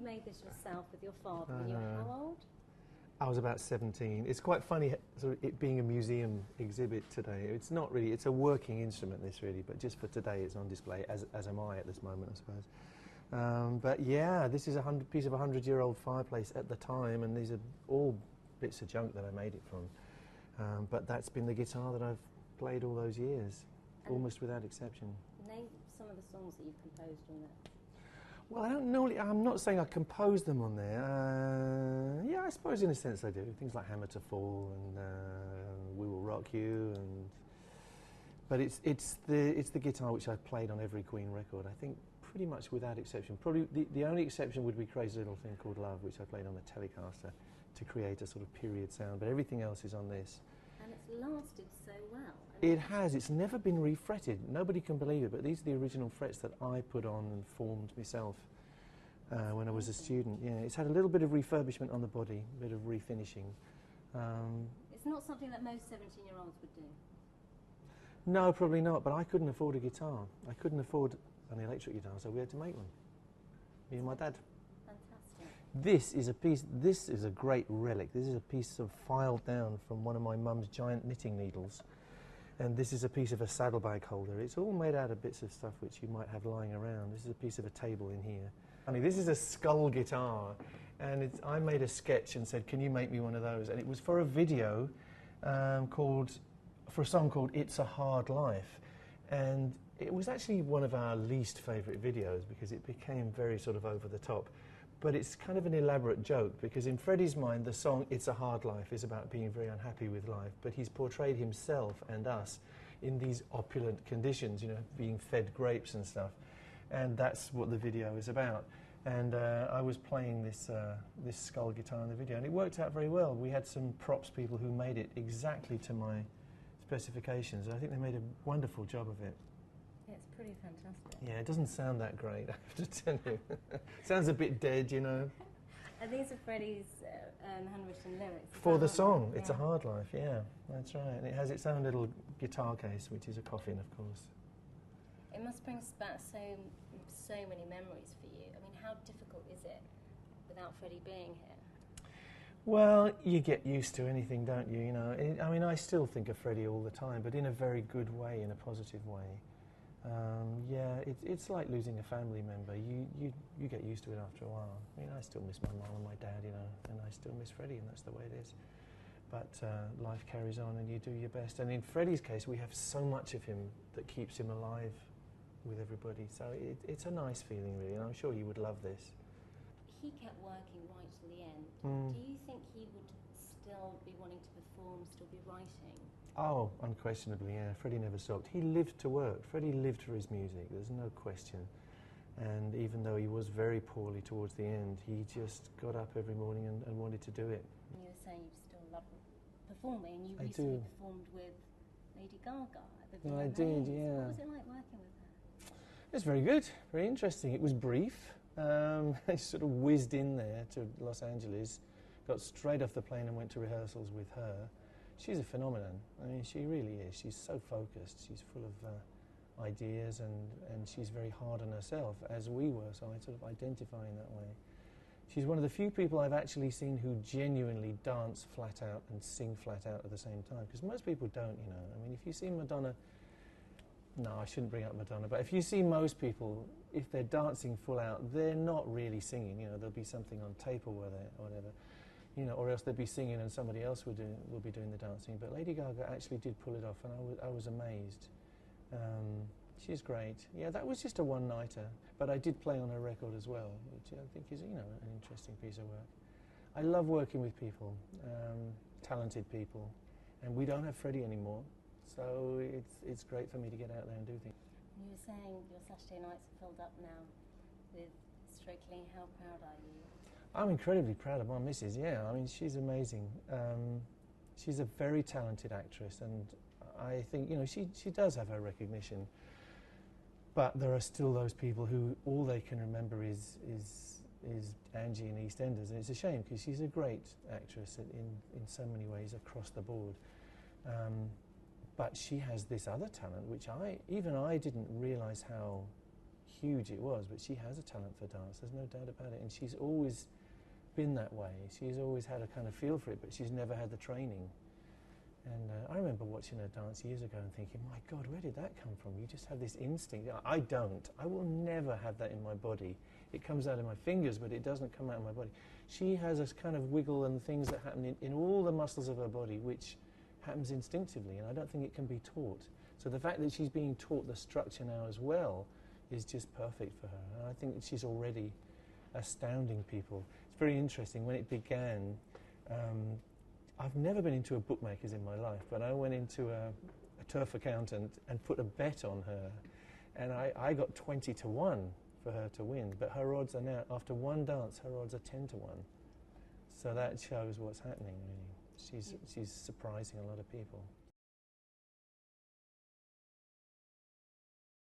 made this yourself with your father when you were how old? I was about 17. It's quite funny, sort of it being a museum exhibit today. It's not really, it's a working instrument, this really, but just for today it's on display, as am I at this moment, I suppose. But yeah, this is a piece of a 100-year-old fireplace at the time, and these are all bits of junk that I made it from. But that's been the guitar that I've played all those years, almost without exception. Name some of the songs that you've composed on there. Well, I don't know. I'm not saying I composed them on there. Yeah, I suppose in a sense I do. Things like "Hammer to Fall" and "We Will Rock You," but it's the guitar which I've played on every Queen record. I think pretty much without exception. Probably the only exception would be "Crazy Little Thing Called Love," which I played on the Telecaster to create a sort of period sound. But everything else is on this. And it's lasted so well. It has. It's never been refretted. Nobody can believe it, but these are the original frets that I put on and formed myself when I was a student. Yeah, it's had a little bit of refurbishment on the body, a bit of refinishing. It's not something that most 17-year-olds would do. No, probably not, but I couldn't afford a guitar. I couldn't afford an electric guitar, so we had to make one. Me and my dad. This is a great relic. This is a piece of filed down from one of my mum's giant knitting needles. And this is a piece of a saddlebag holder. It's all made out of bits of stuff which you might have lying around. This is a piece of a table in here. I mean, this is a skull guitar. And I made a sketch and said, can you make me one of those? And it was for a video for a song called It's a Hard Life. And it was actually one of our least favourite videos because it became very sort of over the top. But it's kind of an elaborate joke because in Freddie's mind the song It's a Hard Life is about being very unhappy with life, but he's portrayed himself and us in these opulent conditions, you know, being fed grapes and stuff, and that's what the video is about. And I was playing this skull guitar in the video, and it worked out very well. We had some props people who made it exactly to my specifications, and I think they made a wonderful job of it. It's pretty fantastic. Yeah, it doesn't sound that great, I have to tell you. Sounds a bit dead, you know. And these are Freddie's handwritten lyrics. For the song, It's a Hard Life, yeah, that's right. And it has its own little guitar case, which is a coffin, of course. It must bring back so many memories for you. I mean, how difficult is it without Freddie being here? Well, you get used to anything, don't you? You know, I mean, I still think of Freddie all the time, but in a very good way, in a positive way. Yeah, it's like losing a family member. You get used to it after a while. I mean, I still miss my mum and my dad, you know, and I still miss Freddie, and that's the way it is. But life carries on, and you do your best. And in Freddie's case, we have so much of him that keeps him alive with everybody. So it's a nice feeling, really, and I'm sure you would love this. He kept working right to the end. Do you think he would still be wanting to perform, still be writing? Oh, unquestionably, yeah. Freddie never stopped. He lived to work. Freddie lived for his music, there's no question. And even though he was very poorly towards the end, he just got up every morning and wanted to do it. You were saying you still love performing, and you recently performed with Lady Gaga at the I did, yeah. What was it like working with her? It was very good, very interesting. It was brief. I sort of whizzed in there to Los Angeles, got straight off the plane and went to rehearsals with her. She's a phenomenon. I mean, she really is. She's so focused. She's full of ideas, and she's very hard on herself, as we were, so I sort of identify in that way. She's one of the few people I've actually seen who genuinely dance flat out and sing flat out at the same time, because most people don't, you know. I mean, if you see Madonna, no, I shouldn't bring up Madonna, but if you see most people, if they're dancing full out, they're not really singing, you know. There'll be something on tape or whatever. You know, or else they'd be singing and somebody else will be doing the dancing. But Lady Gaga actually did pull it off, and I was amazed. She's great. Yeah, that was just a one-nighter, but I did play on her record as well, which I think is, you know, an interesting piece of work. I love working with people, talented people, and we don't have Freddie anymore, so it's great for me to get out there and do things. You were saying your Saturday nights are filled up now with Strictly. How proud are you? I'm incredibly proud of my missus, yeah. I mean, she's amazing. She's a very talented actress, and I think, you know, she does have her recognition. But there are still those people who all they can remember is Angie in EastEnders, and it's a shame because she's a great actress in so many ways across the board. But she has this other talent, which even I didn't realise how huge it was, but she has a talent for dance, there's no doubt about it, and she's always been that way. She's always had a kind of feel for it, but she's never had the training. And I remember watching her dance years ago and thinking, my God, where did that come from? You just have this instinct. I don't. I will never have that in my body. It comes out of my fingers, but it doesn't come out of my body. She has this kind of wiggle and things that happen in all the muscles of her body, which happens instinctively, and I don't think it can be taught. So the fact that she's being taught the structure now as well is just perfect for her. And I think that she's already astounding people. It's very interesting. When it began, I've never been into a bookmaker's in my life, but I went into a turf account and put a bet on her, and I got 20 to 1 for her to win, but her odds are now, after one dance, her odds are 10 to 1. So that shows what's happening, really. She's surprising a lot of people.